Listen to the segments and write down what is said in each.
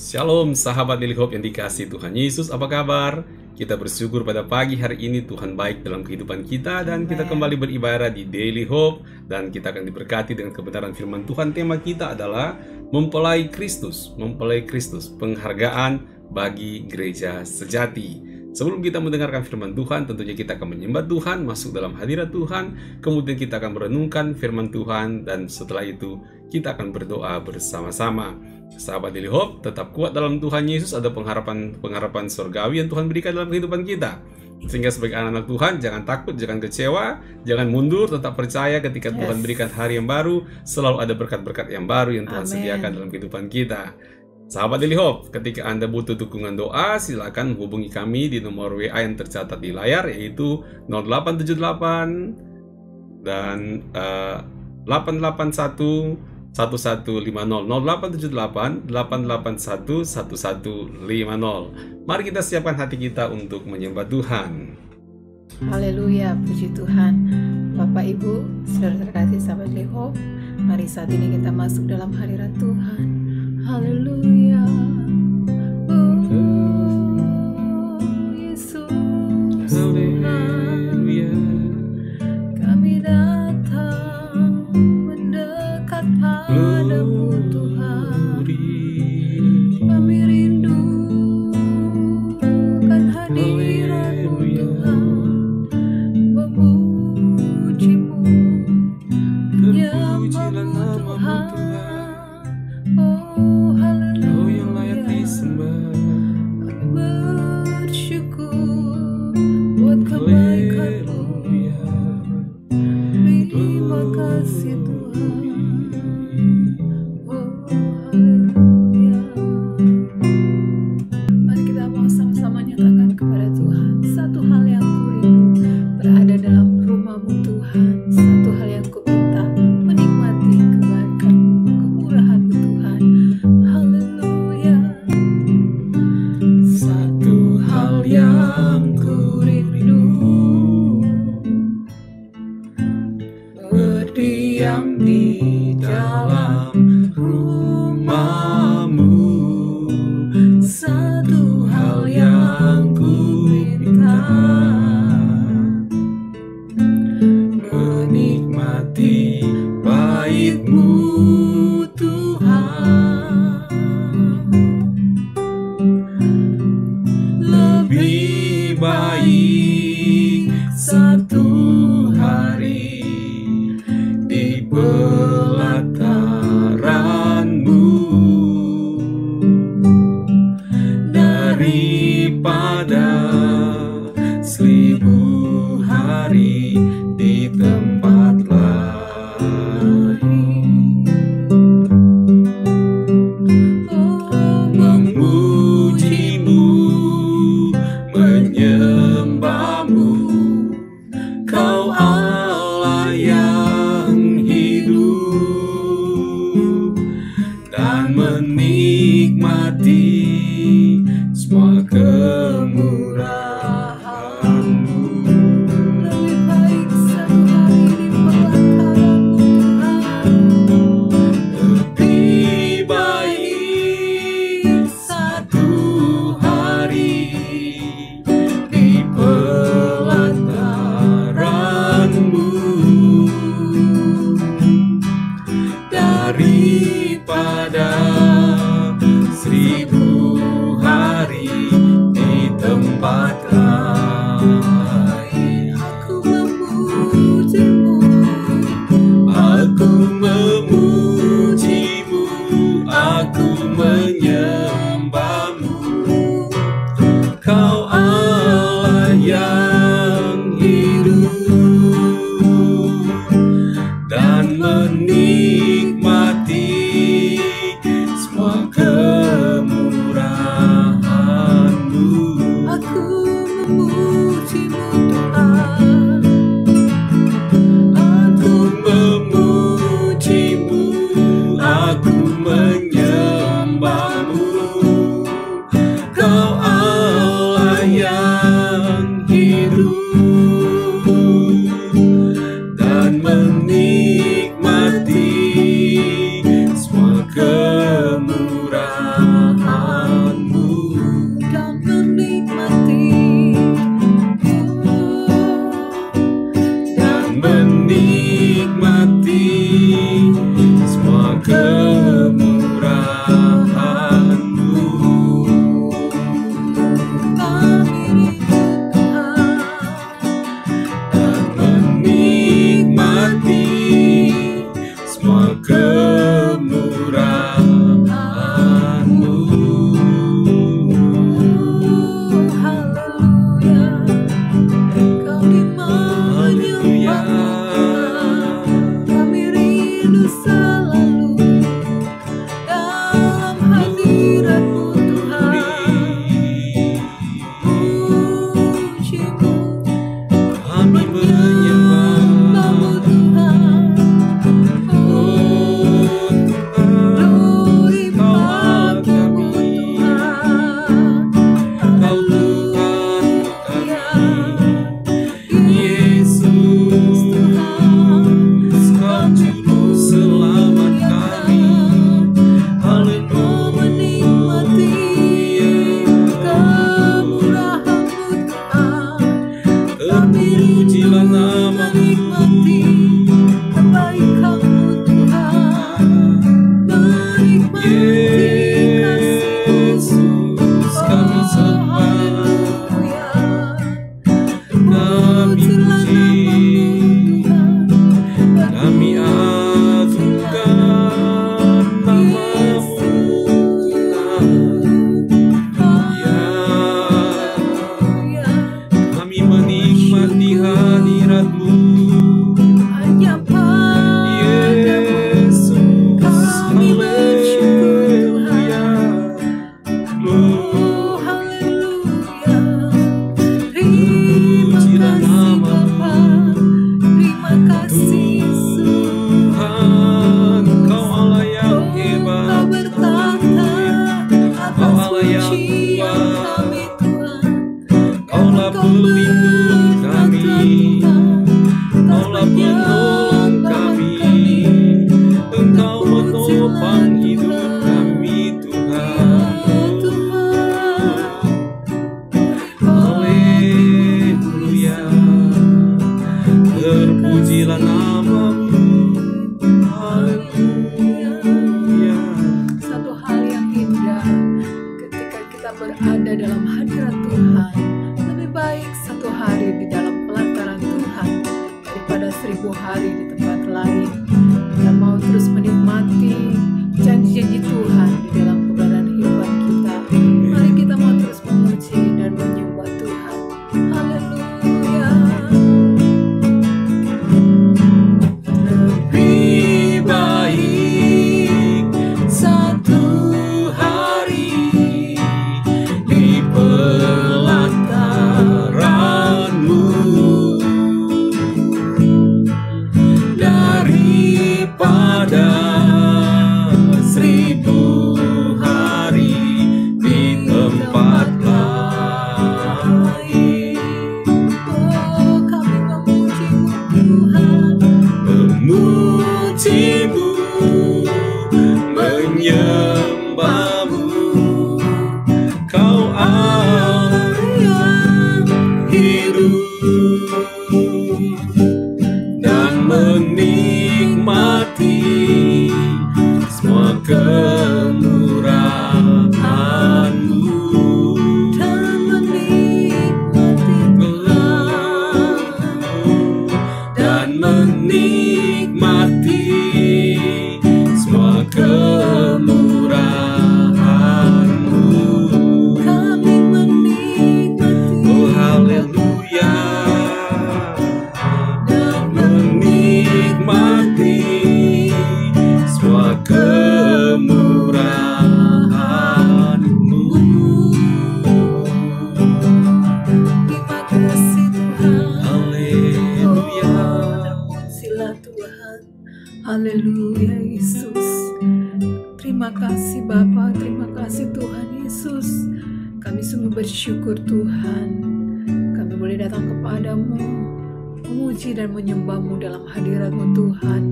Shalom sahabat Daily Hope yang dikasihi Tuhan Yesus, apa kabar? Kita bersyukur pada pagi hari ini Tuhan baik dalam kehidupan kita dan kita kembali beribadah di Daily Hope dan kita akan diberkati dengan kebenaran firman Tuhan. Tema kita adalah mempelai Kristus, penghargaan bagi gereja sejati. Sebelum kita mendengarkan firman Tuhan, tentunya kita akan menyembah Tuhan, masuk dalam hadirat Tuhan, kemudian kita akan merenungkan firman Tuhan, dan setelah itu kita akan berdoa bersama-sama. Sahabat Daily Hope, tetap kuat dalam Tuhan Yesus, ada pengharapan surgawi yang Tuhan berikan dalam kehidupan kita. Sehingga sebagai anak-anak Tuhan, jangan takut, jangan kecewa, jangan mundur, tetap percaya ketika Tuhan berikan hari yang baru, selalu ada berkat-berkat yang baru yang Tuhan sediakan dalam kehidupan kita. Sahabat Daily Hope, ketika Anda butuh dukungan doa, silakan hubungi kami di nomor WA yang tercatat di layar, yaitu 0878 dan 881 1150, 0878 881 1150. Mari kita siapkan hati kita untuk menyembah Tuhan. Haleluya, puji Tuhan. Bapak Ibu, saudara terkasih sahabat Daily Hope, mari saat ini kita masuk dalam hadirat Tuhan. Haleluya. Yesus, Haleluya. kami datang mendekat padamu Tuhan. Kami rindukan hadirat-Mu Tuhan, memuji-Mu, menyembah-Mu Tuhan. Oh haleluya, yang layak disembah. kami bersyukur buat kebaikan-Mu. Terima kasih Tuhan. Oh haleluya. Mari kita mau sama-sama nyatakan kepada Tuhan, satu hal yang kurindu berada dalam rumah-Mu Tuhan, satu hal yang kupinta menikmati kebaikan-Mu, kemurahan-Mu Tuhan. Haleluya. Satu hal yang kurindu, berdiam di dalam rumah-Mu. Satu hal yang ku minta, menikmati bait-Mu Tuhan. Lebih baik satu hari di pelataran-Mu daripada 1000 hari di tempat lain. Memuji-Mu, menyembah-Mu, Kau Allah yang hidup, dan menikmati semua kemurahan-Mu. Lebih baik satu hari di pelataran-Mu Tuhan. Lebih baik satu hari di pelataran-Mu daripada 1000 hari di tempat lain. Aku memuji-Mu, aku memuji-Mu, aku menyembah-Mu, Kau Allah yang hidup, dan menikmati semua kemurahan-Mu. Aku memuji-Mu Tuhan, aku memuji-Mu, aku menyembah-Mu, Kau Allah yang hidup, Terpujilah namamu, menikmati kebaikan-Mu Tuhan, menikmati kasih-Mu. Yesus kami sembah, Haleluya. kami Pujilah puji, namamu Tuhan, kami agungkan namamu Tuhan. Ya, kami menikmati hadirat-Mu, hanya padamu Yesus. kami bersyukur Tuhan. Haleluya. Haleluya. Terima kasih Bapa, terima kasih Yesus. Tuhan, Kau Allah yang Kau hebat, bertahta atas Kau Allah yang pujian kuat. kami Tuhan. Kaulah pelindung kami, Kaulah penolong kami, Engkau menopang hidup kami Tuhan. Haleluya. Terpujilah namamu. Haleluya. Satu hal yang indah ketika kita berada dalam hadirat Tuhan, lebih baik satu hari di dalam pelataran Tuhan daripada 1000 hari di tempat lain. Kita mau terus menikmati janji-janji Tuhan di dalam keberadaan kehidupan kita. Mari kita mau terus memuji dan menyembah Tuhan. Haleluya. Lebih baik satu hari di pelataran-Mu daripada 1000 hari di tempat lain. Oh, kami memuji-Mu Tuhan. Memuji-Mu, menyembah-Mu, Kau Allah yang hidup, dan menikmati semua kemurahan-Mu, Dan menikmati Tuhan. dan menikmati semua kemurahan-Mu. Kami menikmati Oh haleluya. Dan menikmati semua kemurahan-Mu. Terima kasih Tuhan. Haleluya. Terpujilah Tuhan. Haleluya Yesus. Terima kasih Bapa, terima kasih Tuhan Yesus. Kami sungguh bersyukur Tuhan. Kami boleh datang kepadamu, memuji dan menyembah-Mu dalam hadirat-Mu Tuhan.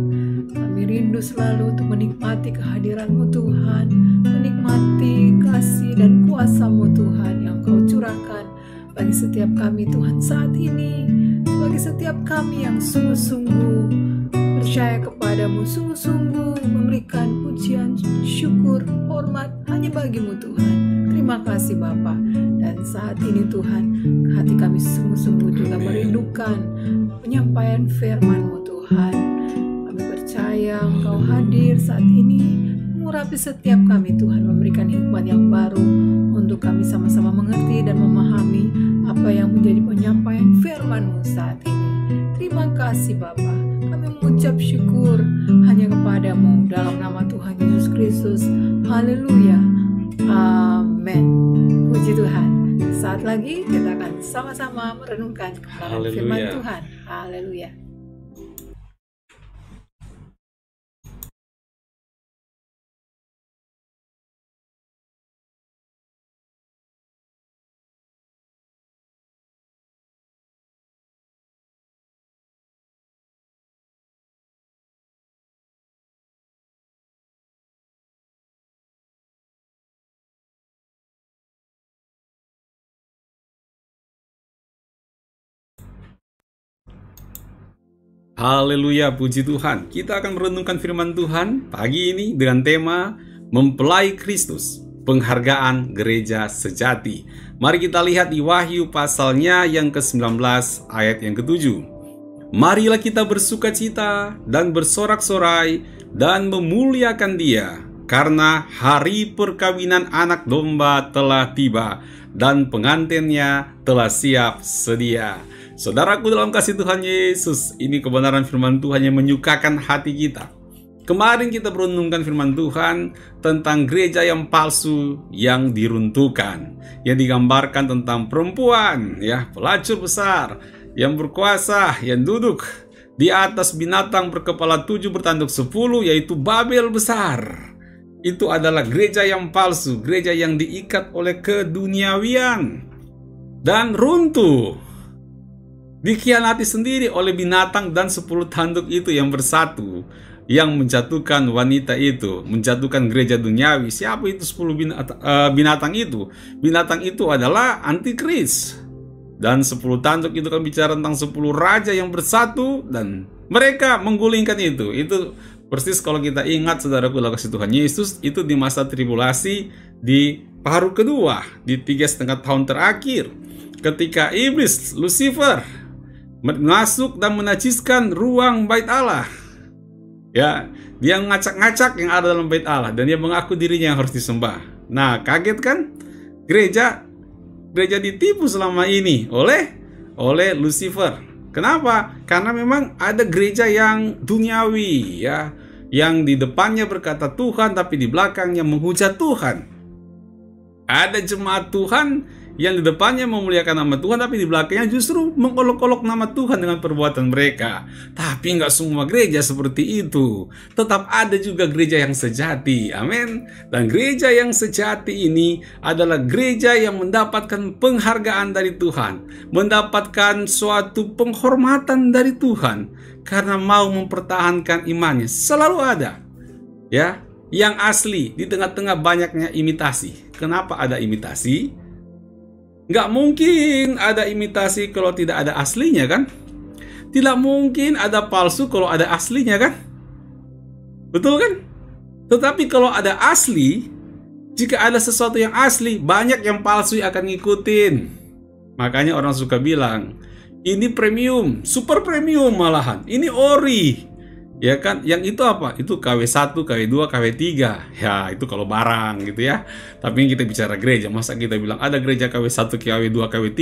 Kami rindu selalu untuk menikmati kehadiran-Mu Tuhan, menikmati kasih dan kuasa-Mu Tuhan yang Kau curahkan bagi setiap kami Tuhan saat ini, bagi setiap kami yang sungguh-sungguh percaya kepadamu, sungguh-sungguh memberikan pujian, syukur, hormat hanya bagi-Mu Tuhan. Terima kasih Bapa. Dan saat ini Tuhan, hati kami sungguh-sungguh juga merindukan penyampaian firman-Mu Tuhan. Kami percaya Engkau hadir saat ini, mengurapi setiap kami Tuhan, memberikan hikmat yang baru untuk kami sama-sama mengerti dan memahami apa yang menjadi penyampaian firman-Mu saat ini. Terima kasih Bapa. Kami mengucap syukur hanya kepadamu dalam nama Tuhan Yesus Kristus. Haleluya. Amin. Puji Tuhan. Saat lagi kita akan sama-sama merenungkan kebenaran firman Haleluya. Tuhan. Haleluya. Haleluya, puji Tuhan. Kita akan merenungkan firman Tuhan pagi ini dengan tema Mempelai Kristus, Penghargaan Gereja Sejati. Mari kita lihat di Wahyu pasalnya yang ke-19 ayat yang ke-7. Marilah kita bersukacita dan bersorak-sorai dan memuliakan Dia, karena hari perkawinan anak domba telah tiba dan pengantinnya telah siap sedia. Saudaraku dalam kasih Tuhan Yesus, ini kebenaran firman Tuhan yang menyukakan hati kita. Kemarin kita merenungkan firman Tuhan tentang gereja yang palsu yang diruntuhkan, yang digambarkan tentang perempuan, ya, pelacur besar, yang berkuasa, yang duduk di atas binatang berkepala 7 bertanduk 10, yaitu Babel besar. Itu adalah gereja yang palsu, gereja yang diikat oleh keduniawian dan runtuh, dikhianati sendiri oleh binatang dan 10 tanduk itu yang bersatu, yang menjatuhkan wanita itu, menjatuhkan gereja duniawi. Siapa itu 10 binatang itu? Binatang itu adalah antikris. Dan 10 tanduk itu kan bicara tentang 10 raja yang bersatu dan mereka menggulingkan itu. Itu persis kalau kita ingat, saudaraku dalam kasih Tuhan Yesus, itu di masa tribulasi di paruh kedua, di 3,5 tahun terakhir, ketika iblis, Lucifer, masuk dan menajiskan ruang bait Allah. Ya, dia ngacak-ngacak yang ada dalam bait Allah dan dia mengaku dirinya yang harus disembah. Nah, kaget kan? Gereja ditipu selama ini oleh Lucifer. Kenapa? Karena memang ada gereja yang duniawi, ya, yang di depannya berkata Tuhan tapi di belakangnya menghujat Tuhan. Ada jemaat Tuhan yang di depannya memuliakan nama Tuhan tapi di belakangnya justru mengolok-olok nama Tuhan dengan perbuatan mereka. Tapi nggak semua gereja seperti itu. Tetap ada juga gereja yang sejati. Amin. Dan gereja yang sejati ini adalah gereja yang mendapatkan penghargaan dari Tuhan, mendapatkan suatu penghormatan dari Tuhan karena mau mempertahankan imannya. Selalu ada, ya, yang asli di tengah-tengah banyaknya imitasi. Kenapa ada imitasi? Nggak mungkin ada imitasi kalau tidak ada aslinya, kan? Tidak mungkin ada palsu kalau ada aslinya, kan? Betul kan? Tetapi kalau ada asli, jika ada sesuatu yang asli, banyak yang palsu yang akan ngikutin. Makanya orang suka bilang, ini premium, super premium malahan, ini ori. Ya kan, yang itu apa? Itu KW1, KW2, KW3. Ya, itu kalau barang gitu ya. Tapi kita bicara gereja, masa kita bilang ada gereja KW1, KW2, KW3?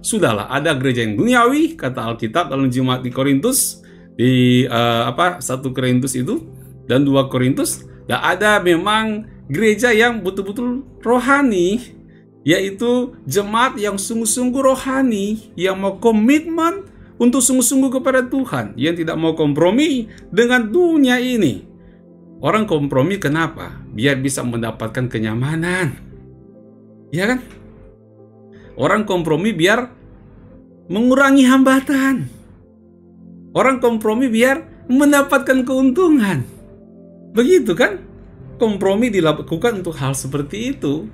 Sudahlah, ada gereja yang duniawi, kata Alkitab dalam jemaat di Korintus, di 1 Korintus itu dan 2 Korintus. Dan ada memang gereja yang betul-betul rohani, yaitu jemaat yang sungguh-sungguh rohani, yang mau komitmen untuk sungguh-sungguh kepada Tuhan, yang tidak mau kompromi dengan dunia ini. Orang kompromi kenapa? Biar bisa mendapatkan kenyamanan, ya kan? Orang kompromi biar mengurangi hambatan. Orang kompromi biar mendapatkan keuntungan. Begitu kan? Kompromi dilakukan untuk hal seperti itu.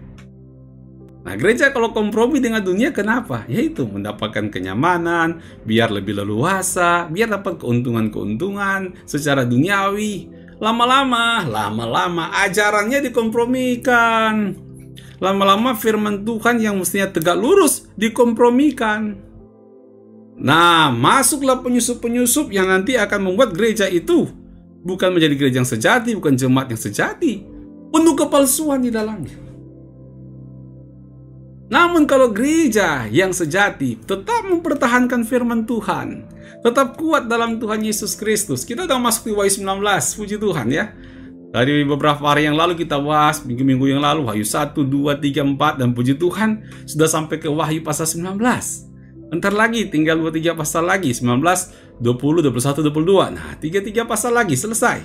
Nah, gereja kalau kompromi dengan dunia kenapa? Yaitu mendapatkan kenyamanan, biar lebih leluasa, biar dapat keuntungan-keuntungan secara duniawi. Lama-lama ajarannya dikompromikan. Lama-lama firman Tuhan yang mestinya tegak lurus dikompromikan. Nah, masuklah penyusup-penyusup yang nanti akan membuat gereja itu bukan menjadi gereja yang sejati, bukan jemaat yang sejati, penuh kepalsuan di dalamnya. Namun kalau gereja yang sejati tetap mempertahankan firman Tuhan, tetap kuat dalam Tuhan Yesus Kristus. Kita sudah masuk di Wahyu 19, puji Tuhan ya. Dari beberapa hari yang lalu kita bahas, minggu-minggu yang lalu, Wahyu 1, 2, 3, 4, dan puji Tuhan sudah sampai ke Wahyu pasal 19. Entar lagi tinggal 2-3 pasal lagi, 19, 20, 21, 22. Nah, 3 pasal lagi selesai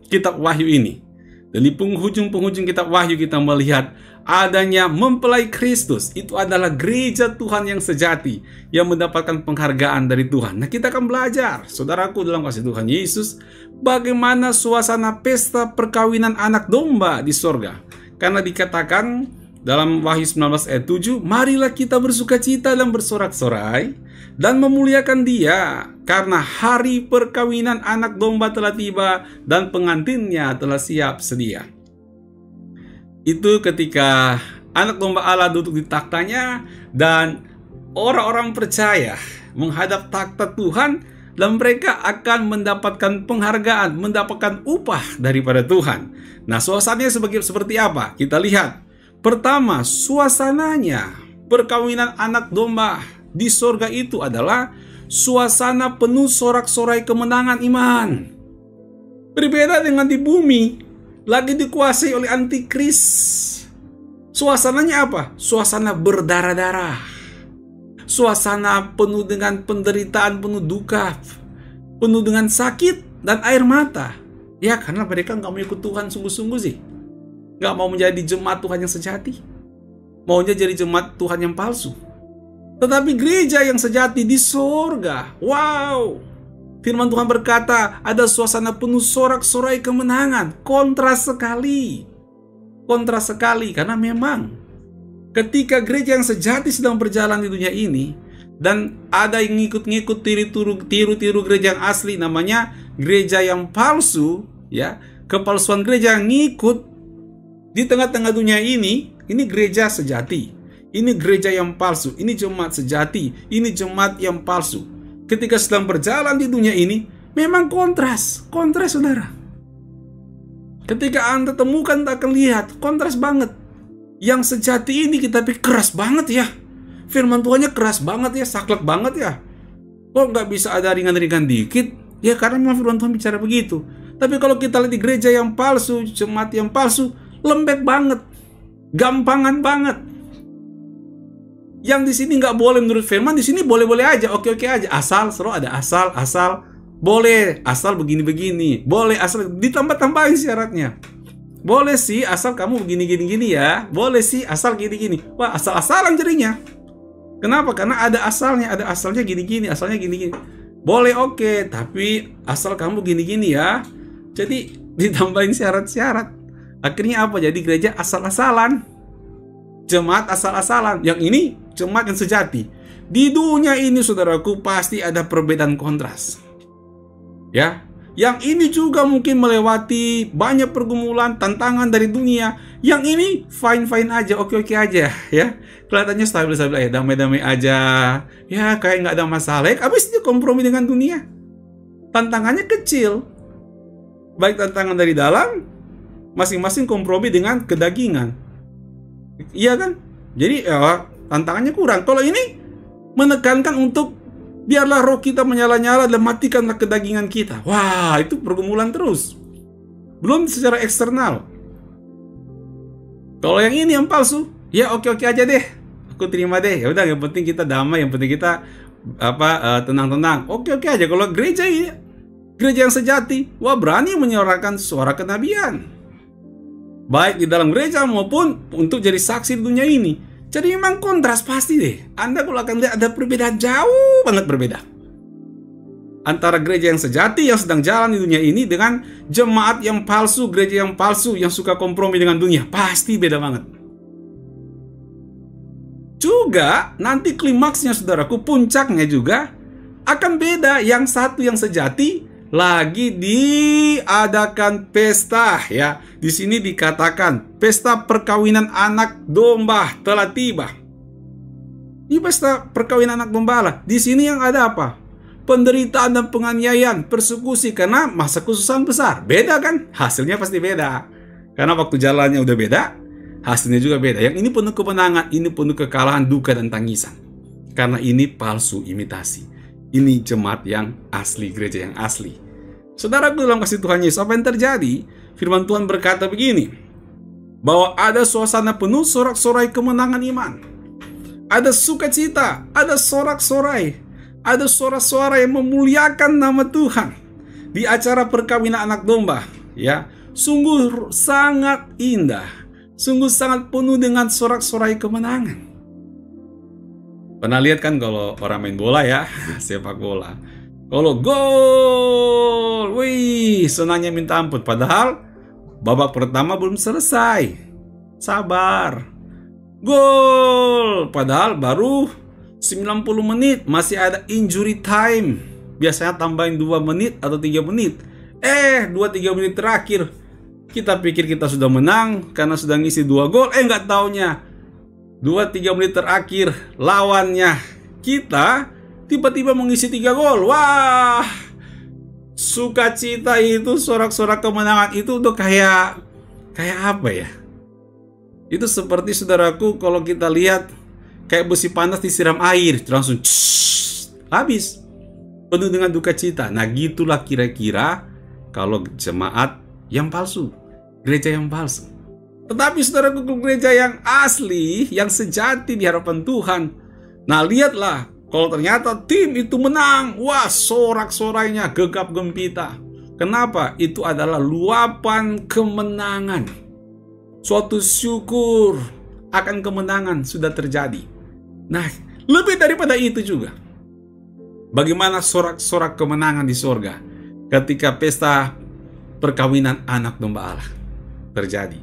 kitab Wahyu ini. Dan di penghujung kitab Wahyu kita melihat adanya mempelai Kristus. Itu adalah gereja Tuhan yang sejati, yang mendapatkan penghargaan dari Tuhan. Nah, kita akan belajar, saudaraku dalam kasih Tuhan Yesus, bagaimana suasana pesta perkawinan anak domba di sorga. Karena dikatakan dalam Wahyu 19 ayat 7, marilah kita bersukacita dan bersorak-sorai dan memuliakan Dia, karena hari perkawinan anak domba telah tiba dan pengantinnya telah siap sedia. Itu ketika anak domba Allah duduk di taktanya dan orang-orang percaya menghadap takhta Tuhan, dan mereka akan mendapatkan penghargaan, mendapatkan upah daripada Tuhan. Nah, suasananya seperti apa? Kita lihat. Pertama, suasananya perkawinan anak domba di sorga itu adalah suasana penuh sorak-sorai kemenangan iman. Berbeda dengan di bumi, lagi dikuasai oleh antikris. Suasananya apa? Suasana berdarah-darah. Suasana penuh dengan penderitaan, penuh duka, penuh dengan sakit dan air mata. Ya, karena mereka nggak mau ikut Tuhan sungguh-sungguh sih. Nggak mau menjadi jemaat Tuhan yang sejati. Maunya jadi jemaat Tuhan yang palsu. Tetapi gereja yang sejati di sorga, wow! Firman Tuhan berkata, ada suasana penuh sorak-sorai kemenangan. Kontras sekali. Kontras sekali, karena memang ketika gereja yang sejati sedang berjalan di dunia ini, dan ada yang ngikut-ngikut tiru-tiru gereja yang asli, namanya gereja yang palsu, ya, kepalsuan gereja yang ngikut di tengah-tengah dunia ini gereja sejati, ini gereja yang palsu, ini jemaat sejati, ini jemaat yang palsu. Ketika sedang berjalan di dunia ini, memang kontras, saudara. Ketika Anda temukan, Anda akan lihat kontras banget. Yang sejati ini kita pikir keras banget ya. Firman Tuhannya keras banget ya, saklek banget ya. Kok nggak bisa ada ringan-ringan dikit? Ya karena memang firman Tuhan bicara begitu. Tapi kalau kita lihat di gereja yang palsu, jemaat yang palsu, lembek banget, gampangan banget. Yang di sini nggak boleh menurut firman, di sini boleh-boleh aja, oke-oke aja. Asal, selalu ada asal. Boleh, asal begini-begini. Boleh, asal ditambah-tambahin syaratnya. Boleh sih asal kamu begini-gini ya. Boleh sih asal gini-gini. Wah, asal-asalan jadinya. Kenapa? Karena ada asalnya gini-gini, asalnya gini-gini. Boleh, oke, tapi asal kamu gini-gini ya. Jadi ditambahin syarat-syarat. Akhirnya apa? Jadi gereja asal-asalan. Jemaat asal-asalan. Yang ini jemaat yang sejati. Di dunia ini, saudaraku, pasti ada perbedaan kontras. Ya. Yang ini juga mungkin melewati banyak pergumulan, tantangan dari dunia. Yang ini fine-fine aja, oke-oke aja ya. Kelihatannya stabil-stabil aja, damai-damai aja. Ya kayak nggak ada masalah. Habis dia kompromi dengan dunia. Tantangannya kecil. Baik tantangan dari dalam, masing-masing kompromi dengan kedagingan. Iya kan? Jadi ya, tantangannya kurang. Kalau ini menekankan untuk biarlah roh kita menyala-nyala dan matikanlah kedagingan kita. Wah, itu pergumulan terus. Belum secara eksternal. Kalau yang ini yang palsu, ya oke-oke aja deh. Aku terima deh. Ya udah, yang penting kita damai, yang penting kita tenang-tenang. Oke-oke aja. Kalau gereja ini, gereja yang sejati, wah berani menyuarakan suara kenabian. Baik di dalam gereja maupun untuk jadi saksi di dunia ini. Jadi memang kontras pasti deh. Anda kalau akan lihat ada perbedaan jauh banget berbeda antara gereja yang sejati yang sedang jalan di dunia ini dengan jemaat yang palsu, gereja yang palsu yang suka kompromi dengan dunia. Pasti beda banget. Juga nanti klimaksnya, saudaraku, puncaknya juga akan beda. Yang satu yang sejati lagi diadakan pesta ya. Di sini dikatakan pesta perkawinan anak domba telah tiba. Ini pesta perkawinan anak domba lah. Di sini yang ada apa? Penderitaan dan penganiayaan, persekusi karena masa kesusahan besar. Beda kan? Hasilnya pasti beda. Karena waktu jalannya udah beda, hasilnya juga beda. Yang ini penuh kemenangan, ini penuh kekalahan, duka dan tangisan. Karena ini palsu, imitasi. Ini jemaat yang asli, gereja yang asli. Saudaraku dalam kasih Tuhan Yesus, apa yang terjadi? Firman Tuhan berkata begini, bahwa ada suasana penuh sorak-sorai kemenangan iman. Ada sukacita, ada sorak-sorai, ada suara-suara yang memuliakan nama Tuhan di acara perkawinan anak domba. Ya, sungguh sangat indah, sungguh sangat penuh dengan sorak-sorai kemenangan. Pernah lihat kan kalau orang main bola ya, sepak bola. Kalau gol, wih, senangnya minta ampun. Padahal babak pertama belum selesai. Sabar. gol. Padahal baru 90 menit, masih ada injury time. Biasanya tambahin 2 menit atau 3 menit. 2-3 menit terakhir kita pikir kita sudah menang karena sudah ngisi 2 gol. Nggak taunya 2-3 menit terakhir lawannya kita tiba-tiba mengisi 3 gol. Wah, sukacita itu, sorak-sorak kemenangan itu udah kayak apa ya? Itu seperti, saudaraku, kalau kita lihat kayak besi panas disiram air, langsung habis, penuh dengan duka cita. Nah, gitulah kira-kira kalau jemaat yang palsu, gereja yang palsu. Tetapi saudaraku, gereja yang asli, yang sejati di hadapan Tuhan, nah lihatlah, kalau ternyata tim itu menang, wah, sorak-sorainya gegap gempita. Kenapa? Itu adalah luapan kemenangan. Suatu syukur akan kemenangan sudah terjadi. Nah, lebih daripada itu juga, bagaimana sorak-sorak kemenangan di sorga ketika pesta perkawinan anak domba Allah terjadi.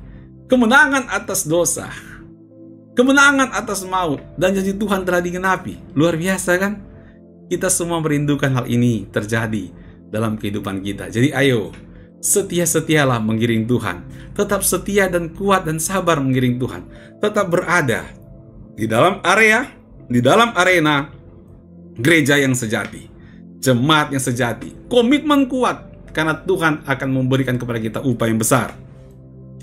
Kemenangan atas dosa, kemenangan atas maut, dan janji Tuhan telah digenapi. Luar biasa kan? Kita semua merindukan hal ini terjadi dalam kehidupan kita. Jadi ayo, setia-setialah mengiring Tuhan. Tetap setia dan kuat dan sabar mengiring Tuhan. Tetap berada di dalam arena gereja yang sejati, jemaat yang sejati, komitmen kuat, karena Tuhan akan memberikan kepada kita upah yang besar.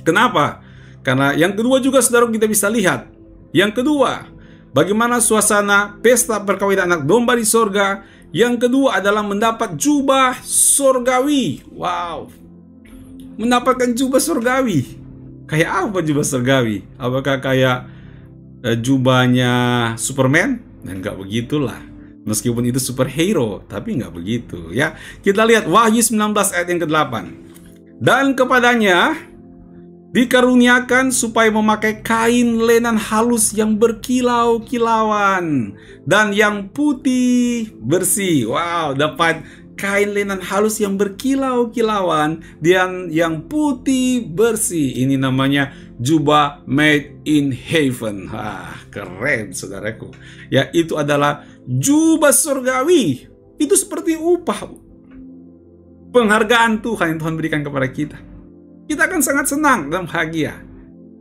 Kenapa? Karena yang kedua juga, saudara, kita bisa lihat. Yang kedua, bagaimana suasana pesta perkawinan anak domba di sorga. Yang kedua adalah mendapat jubah sorgawi. Wow, mendapatkan jubah sorgawi. Kayak apa jubah sorgawi? Apakah kayak jubahnya Superman? Nah, enggak begitulah. Meskipun itu superhero, tapi enggak begitu ya. Kita lihat Wahyu 19 ayat yang ke-8. Dan kepadanya dikaruniakan supaya memakai kain lenan halus yang berkilau-kilauan dan yang putih bersih. Wow, dapat kain lenan halus yang berkilau-kilauan dan yang putih bersih. Ini namanya jubah made in heaven. Keren, saudaraku. Ya, itu adalah jubah surgawi. Itu seperti upah, penghargaan Tuhan yang Tuhan berikan kepada kita. Kita akan sangat senang dan bahagia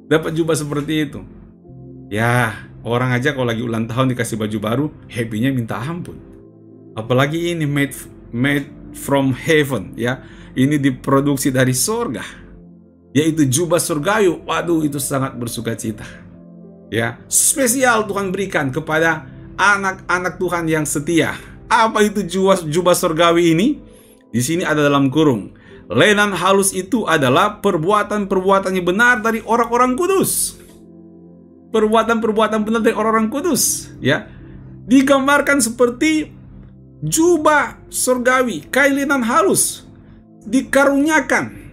dapat jubah seperti itu. Ya, orang aja kalau lagi ulang tahun dikasih baju baru, happy-nya minta ampun. Apalagi ini made from heaven, ya. Ini diproduksi dari sorga, yaitu jubah surgawi. Waduh, itu sangat bersuka cita. Ya, spesial Tuhan berikan kepada anak-anak Tuhan yang setia. Apa itu jubah surgawi ini? Di sini ada dalam kurung, lenan halus itu adalah perbuatan-perbuatan yang benar dari orang-orang kudus. Perbuatan-perbuatan benar dari orang-orang kudus, ya. Digambarkan seperti jubah surgawi, kain lenan halus, dikaruniakan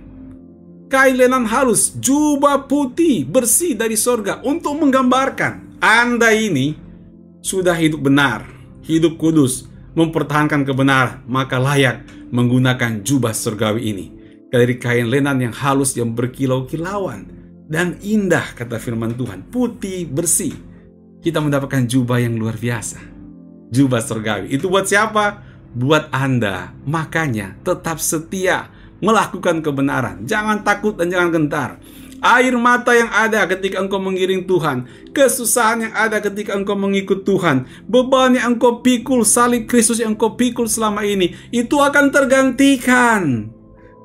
kain lenan halus, jubah putih bersih dari sorga, untuk menggambarkan Anda ini sudah hidup benar, hidup kudus, mempertahankan kebenaran, maka layak menggunakan jubah surgawi ini dari kain lenan yang halus, yang berkilau-kilauan dan indah, kata firman Tuhan, putih bersih. Kita mendapatkan jubah yang luar biasa, jubah surgawi. Itu buat siapa? Buat Anda. Makanya tetap setia melakukan kebenaran, jangan takut dan jangan gentar. Air mata yang ada ketika engkau mengiring Tuhan, kesusahan yang ada ketika engkau mengikut Tuhan, beban yang engkau pikul, salib Kristus yang engkau pikul selama ini, itu akan tergantikan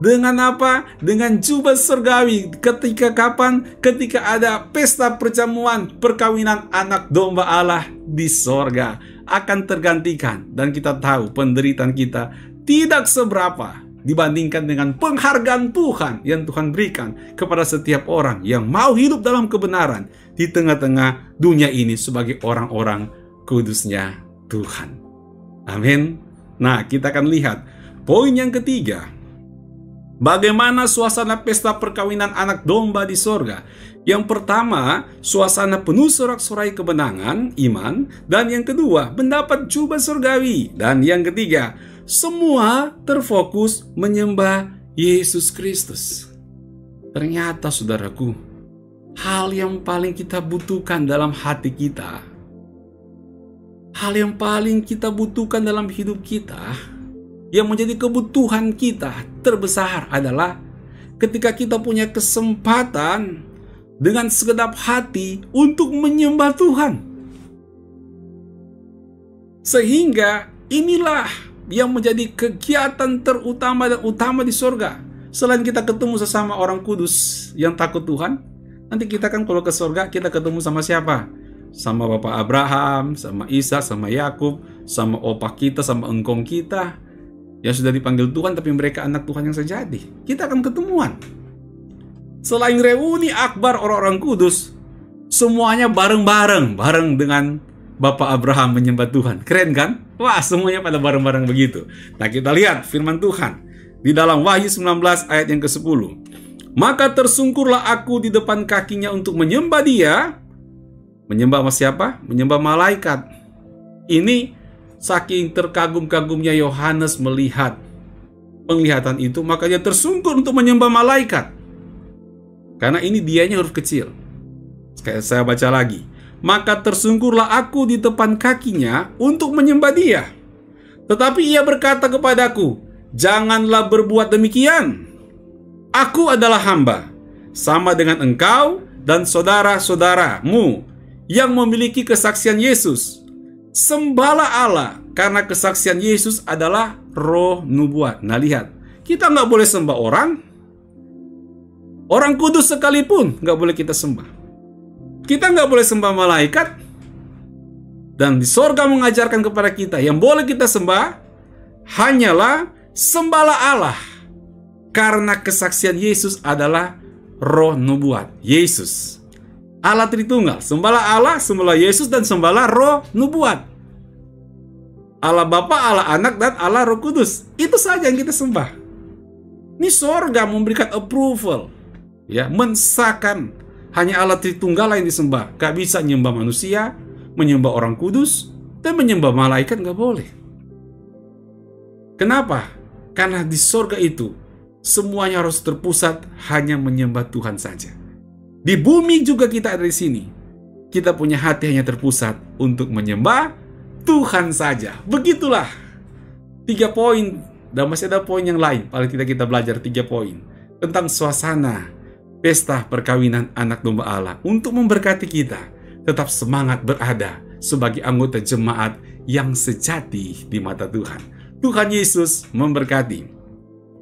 dengan apa? Dengan jubah surgawi. Ketika kapan? Ketika ada pesta perjamuan perkawinan anak domba Allah di sorga, akan tergantikan. Dan kita tahu penderitaan kita tidak seberapa dibandingkan dengan penghargaan Tuhan yang Tuhan berikan kepada setiap orang yang mau hidup dalam kebenaran di tengah-tengah dunia ini sebagai orang-orang kudusnya Tuhan. Amin. Nah, kita akan lihat poin yang ketiga, bagaimana suasana pesta perkawinan anak domba di sorga. Yang pertama, suasana penuh sorak-sorai kemenangan, iman. Dan yang kedua, mendapat jubah surgawi. Dan yang ketiga, semua terfokus menyembah Yesus Kristus. Ternyata, saudaraku, hal yang paling kita butuhkan dalam hati kita, hal yang paling kita butuhkan dalam hidup kita, yang menjadi kebutuhan kita terbesar adalah ketika kita punya kesempatan dengan segenap hati untuk menyembah Tuhan. Sehingga inilah yang menjadi kegiatan terutama dan utama di sorga. Selain kita ketemu sesama orang kudus yang takut Tuhan, nanti kita kan kalau ke sorga kita ketemu sama siapa? Sama Bapak Abraham, sama Ishak, sama Yakub, sama opa kita, sama engkong kita yang sudah dipanggil Tuhan tapi mereka anak Tuhan yang sejati. Kita akan ketemuan. Selain reuni akbar orang-orang kudus, semuanya bareng-bareng, bareng dengan Bapak Abraham menyembah Tuhan. Keren kan? Wah, semuanya pada bareng-bareng begitu. Nah, kita lihat firman Tuhan di dalam Wahyu 19 ayat yang ke-10. Maka tersungkurlah aku di depan kakinya untuk menyembah dia. Menyembah sama siapa? Menyembah malaikat. Ini saking terkagum-kagumnya Yohanes melihat penglihatan itu, makanya tersungkur untuk menyembah malaikat. Karena ini dianya huruf kecil. Sekali saya baca lagi. Maka tersungkurlah aku di depan kakinya untuk menyembah dia. Tetapi ia berkata kepadaku, janganlah berbuat demikian. Aku adalah hamba, sama dengan engkau dan saudara-saudaramu yang memiliki kesaksian Yesus. Sembahlah Allah, karena kesaksian Yesus adalah roh nubuat. Nah lihat, kita nggak boleh sembah orang kudus sekalipun nggak boleh kita sembah. Kita nggak boleh sembah malaikat. Dan di sorga mengajarkan kepada kita yang boleh kita sembah hanyalah sembahlah Allah, karena kesaksian Yesus adalah roh nubuat. Yesus, Allah Tritunggal. Sembahlah Allah, sembahlah Yesus, dan sembahlah roh nubuat. Allah Bapa, Allah Anak, dan Allah Roh Kudus. Itu saja yang kita sembah. Ini sorga memberikan approval, ya, mensahkan hanya Allah Tritunggal yang disembah. Gak bisa menyembah manusia, menyembah orang kudus, dan menyembah malaikat gak boleh. Kenapa? Karena di sorga itu semuanya harus terpusat hanya menyembah Tuhan saja. Di bumi juga kita ada di sini. Kita punya hati hanya terpusat untuk menyembah Tuhan saja. Begitulah 3 poin. Dan masih ada poin yang lain. Paling tidak kita belajar 3 poin tentang suasana pesta perkawinan anak domba Allah untuk memberkati kita tetap semangat berada sebagai anggota jemaat yang sejati di mata Tuhan. Tuhan Yesus memberkati.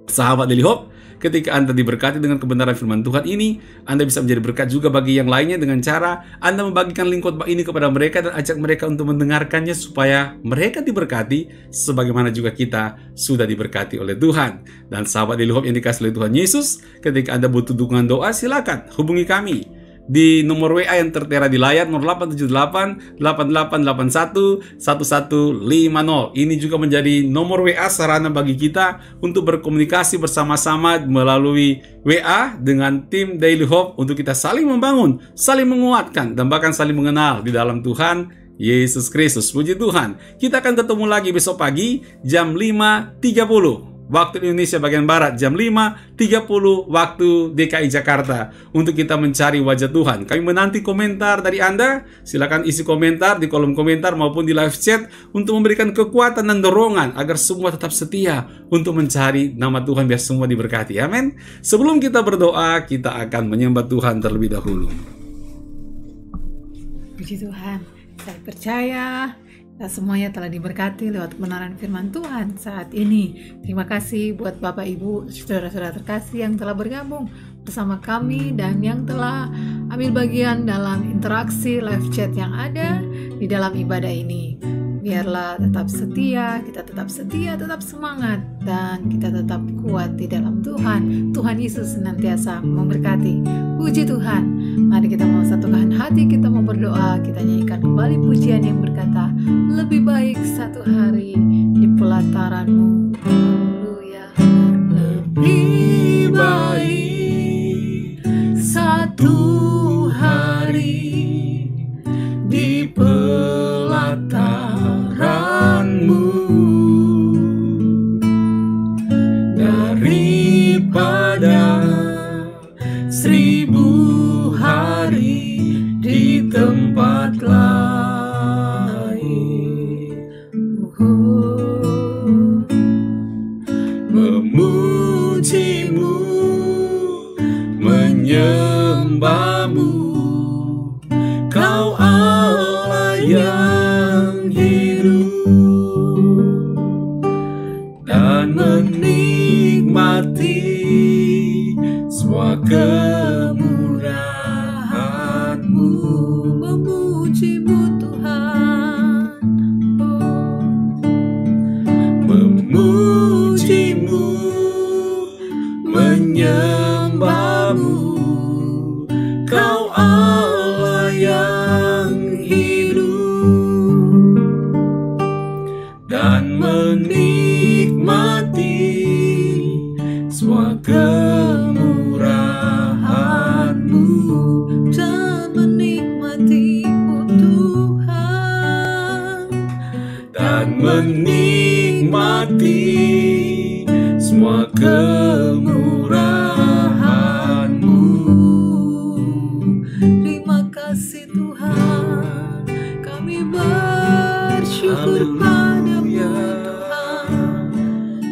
Sahabat Daily Hope, ketika Anda diberkati dengan kebenaran firman Tuhan ini, Anda bisa menjadi berkat juga bagi yang lainnya dengan cara Anda membagikan link khotbah ini kepada mereka dan ajak mereka untuk mendengarkannya supaya mereka diberkati sebagaimana juga kita sudah diberkati oleh Tuhan. Dan sahabat Daily Hope yang dikasihi oleh Tuhan Yesus, ketika Anda butuh dukungan doa, silakan hubungi kami di nomor WA yang tertera di layar 0878 8881 1150. Ini juga menjadi nomor WA sarana bagi kita untuk berkomunikasi bersama-sama melalui WA dengan tim Daily Hope untuk kita saling membangun, saling menguatkan, dan bahkan saling mengenal di dalam Tuhan Yesus Kristus. Puji Tuhan. Kita akan ketemu lagi besok pagi jam 5.30 waktu Indonesia bagian Barat, jam 5.30 waktu DKI Jakarta, untuk kita mencari wajah Tuhan. Kami menanti komentar dari Anda. Silakan isi komentar di kolom komentar maupun di live chat untuk memberikan kekuatan dan dorongan agar semua tetap setia untuk mencari nama Tuhan, biar semua diberkati. Amin. Sebelum kita berdoa, kita akan menyembah Tuhan terlebih dahulu. Puji Tuhan, saya percaya kita semuanya telah diberkati lewat kebenaran firman Tuhan saat ini. Terima kasih buat Bapak Ibu, saudara-saudara terkasih yang telah bergabung bersama kami dan yang telah ambil bagian dalam interaksi live chat yang ada di dalam ibadah ini. Biarlah tetap setia, kita tetap setia, tetap semangat, dan kita tetap kuat di dalam Tuhan. Tuhan Yesus senantiasa memberkati. Puji Tuhan. Mari kita mau satukan hati, kita mau berdoa, kita nyanyikan kembali pujian yang berkata, lebih baik satu hari di pelataranmu. Haleluya. Lebih baik satu hari di pelataranmu daripada 1000 hari memujimu, menyembahmu. Kau Allah yang hidup, dan menikmati semua kemurahan-Mu. Memujimu Tuhan, memujimu, menyembahmu. Kau Allah yang hidup, dan menikmati semua kemurahan-Mu. dan menikmati-Mu Tuhan, Dan menikmati semua kemurahan-Mu. Terima kasih Tuhan, kami bersyukur padamu Tuhan,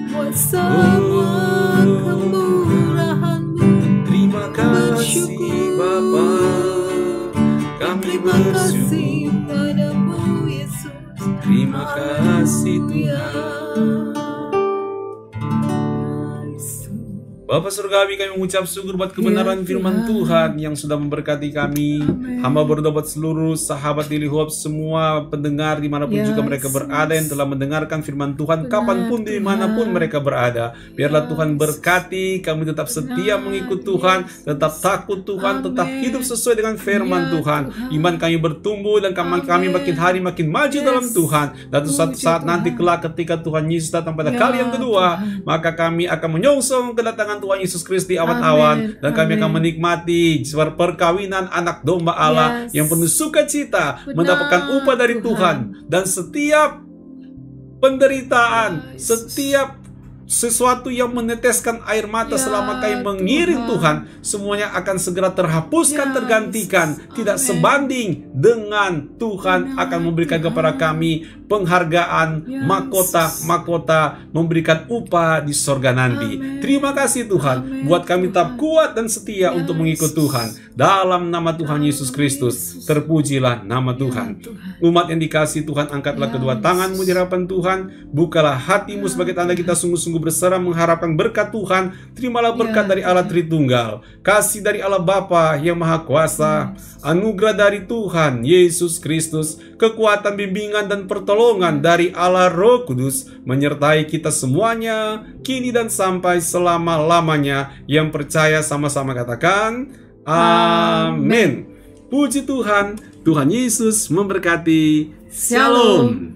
buat semua kemurahan-Mu. Terima kasih Bapa, kami Terima kasih bersyukur. padamu Yesus. Terima kasih Tuhan. Bapa Surgawi, kami mengucap syukur buat kebenaran Ya, firman Tuhan yang sudah memberkati kami. Amin. Hamba berdoa buat seluruh sahabat Daily Hope, semua pendengar dimanapun Yes, juga mereka berada yang telah mendengarkan firman Tuhan, Benar, kapanpun dimanapun Tuhan. mereka berada. Biarlah Yes. Tuhan berkati, kami tetap setia Benar, mengikut Tuhan, tetap takut Tuhan, tetap Amin. hidup sesuai dengan firman Ya, Tuhan. Tuhan. Iman kami bertumbuh dan kami Amin. makin hari makin maju Yes. dalam Tuhan. Dan suatu Puji saat Tuhan. nanti kelak ketika Tuhan Yesus datang pada Ya, kali yang kedua, Tuhan. maka kami akan menyongsong kedatangan Tuhan Yesus Kristus di Amin. awan-awan, dan kami akan Amin. menikmati perkawinan anak domba Allah Yes. yang penuh sukacita, Benar, mendapatkan upah dari Tuhan. Tuhan. Dan setiap penderitaan, Yes. setiap sesuatu yang meneteskan air mata Ya, selama kami mengiring Tuhan, semuanya akan segera terhapuskan, Yes. tergantikan, tidak Amin. sebanding dengan Tuhan Benar, akan memberikan Tuhan. kepada kami penghargaan, Yes. mahkota, memberikan upah di sorga nanti. Amin. Terima kasih Tuhan, Amin, buat kami tetap Tuhan. kuat dan setia Yes. untuk mengikut Tuhan. Dalam nama Tuhan Yesus Kristus, Yesus. terpujilah nama Ya, Tuhan. Tuhan. Umat yang dikasih Tuhan, angkatlah Yes. kedua tanganmu di hadapan Tuhan, bukalah hatimu sebagai tanda kita sungguh-sungguh berserah mengharapkan berkat Tuhan. Terimalah berkat Ya, dari Allah Tritunggal, kasih dari Allah Bapa yang Maha Kuasa, anugerah dari Tuhan Yesus Kristus, kekuatan, bimbingan, dan pertolongan dari Allah Roh Kudus menyertai kita semuanya, kini dan sampai selama-lamanya. Yang percaya sama-sama katakan, amin. Puji Tuhan, Tuhan Yesus memberkati. Shalom. Shalom.